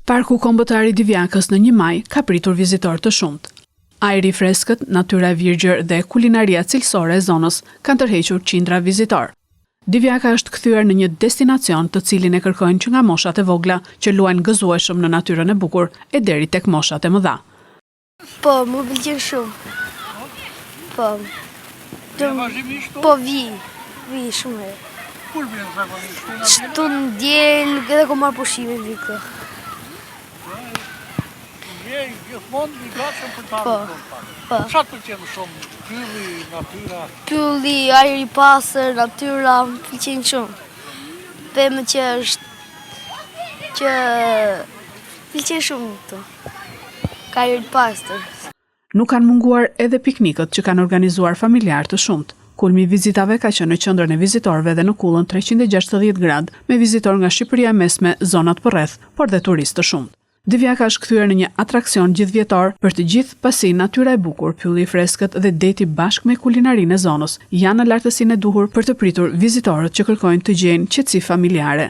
Parku kombëtar i Divjakës në 1 maj ka pritur vizitorë të shumtë. Ajri i freskët, natyra e virgjër dhe kulinaria cilësore e zonës kanë tërhequr qindra vizitorë. Divjaka është kthyer në një destinacion të cilin e kërkojnë që nga moshat e vogla që luajnë gëzueshëm në natyrën e bukur e deri tek moshat e mëdha. Po, më pëlqen shumë. Po. Po vi shumë. Kur vjen zakonisht? Çtu në diel, edhe ku marr pushime vi këtu. Je gjithmonë i gatshëm për ta. Po. Çfarë pëlqen shumë? Pylli, natyra. Pylli, ajri i pastër, natyra, më pëlqen shumë. Pemë që pëlqen shumë këtu. Ka ajri i pastër. Nuk kanë munguar edhe piknikët që kanë organizuar familjar të shumtë. Kulmi i vizitave ka qenë në qendrën e vizitorëve dhe në kullën 360 gradë me vizitorë nga Shqipëria e Mesme, zonat përreth, por dhe turistë të shumtë. Divjaka është kthyer në një atraksion gjithvjetor për të gjithë pasi natyra e bukur, pylli i freskët dhe deti bashkë me kulinarinë e zonës janë në lartësinë e duhur për të pritur vizitorët që kërkojnë të gjejnë qetësi familjare.